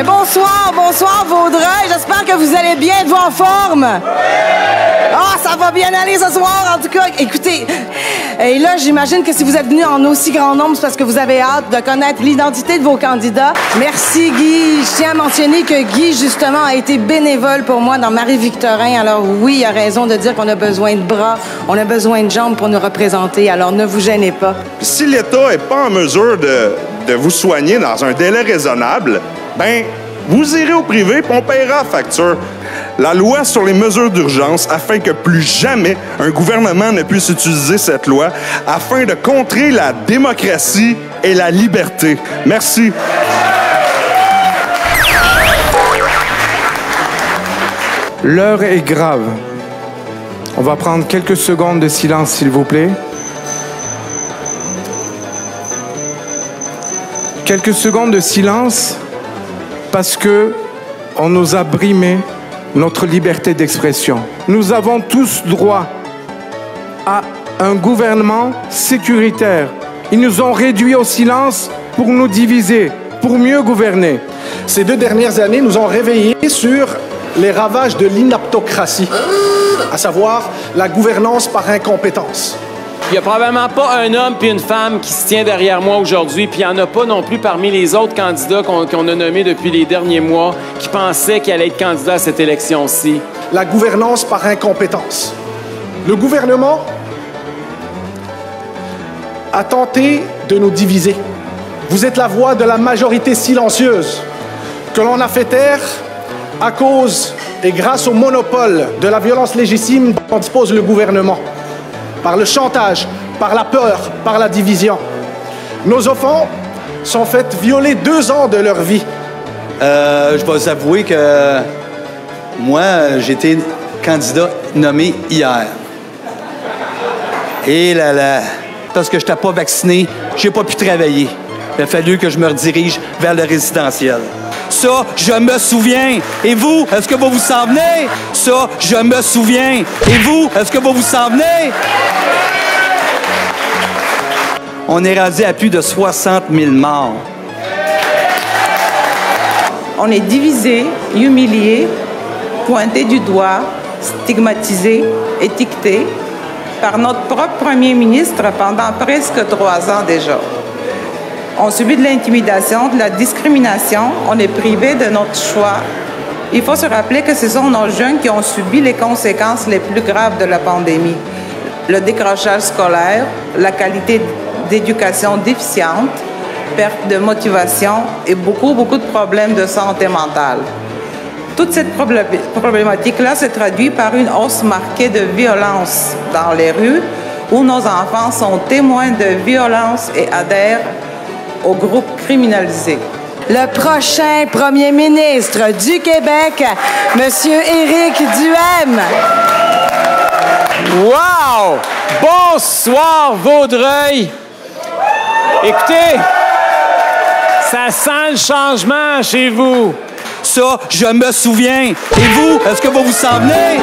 bonsoir, bonsoir Vaudreuil. J'espère que vous allez bien, êtes-vous en forme? Ah, ça va bien aller ce soir, en tout cas. Écoutez, et là, j'imagine que si vous êtes venus en aussi grand nombre, c'est parce que vous avez hâte de connaître l'identité de vos candidats. Merci, Guy. Je tiens à mentionner que Guy, justement, a été bénévole pour moi dans Marie-Victorin. Alors oui, il a raison de dire qu'on a besoin de bras, on a besoin de jambes pour nous représenter. Alors ne vous gênez pas. Si l'État n'est pas en mesure de vous soigner dans un délai raisonnable, ben vous irez au privé et on paiera la facture. La loi sur les mesures d'urgence afin que plus jamais un gouvernement ne puisse utiliser cette loi afin de contrer la démocratie et la liberté. Merci. L'heure est grave. On va prendre quelques secondes de silence, s'il vous plaît. Quelques secondes de silence parce que on nous a brimé notre liberté d'expression. Nous avons tous droit à un gouvernement sécuritaire. Ils nous ont réduits au silence pour nous diviser, pour mieux gouverner. Ces 2 dernières années nous ont réveillés sur les ravages de l'inaptocratie, à savoir la gouvernance par incompétence. Il n'y a probablement pas un homme puis une femme qui se tient derrière moi aujourd'hui, puis il n'y en a pas non plus parmi les autres candidats qu'on a nommés depuis les derniers mois qui pensaient qu'il allait être candidat à cette élection-ci. La gouvernance par incompétence. Le gouvernement a tenté de nous diviser. Vous êtes la voix de la majorité silencieuse que l'on a fait taire à cause et grâce au monopole de la violence légitime dont dispose le gouvernement. Par le chantage, par la peur, par la division. Nos enfants sont faits violer 2 ans de leur vie. Je vais vous avouer que moi, j'ai été candidat nommé hier. Et là, parce que je n'étais pas vacciné, j'ai pas pu travailler. Il a fallu que je me redirige vers le résidentiel. Ça, je me souviens. Et vous, est-ce que vous vous en venez? Ça, je me souviens. Et vous, est-ce que vous vous en venez? On est rendu à plus de 60 000 morts. On est divisé, humilié, pointé du doigt, stigmatisé, étiqueté par notre propre premier ministre pendant presque 3 ans déjà. On subit de l'intimidation, de la discrimination, on est privé de notre choix. Il faut se rappeler que ce sont nos jeunes qui ont subi les conséquences les plus graves de la pandémie. Le décrochage scolaire, la qualité d'éducation déficiente, perte de motivation et beaucoup de problèmes de santé mentale. Toute cette problématique-là se traduit par une hausse marquée de violence dans les rues où nos enfants sont témoins de violences et adhèrent aux groupes criminalisés. Le prochain premier ministre du Québec, M. Éric Duhaime. Wow! Bonsoir, Vaudreuil! Écoutez, ça sent le changement chez vous. Ça, je me souviens. Et vous, est-ce que vous vous en venez?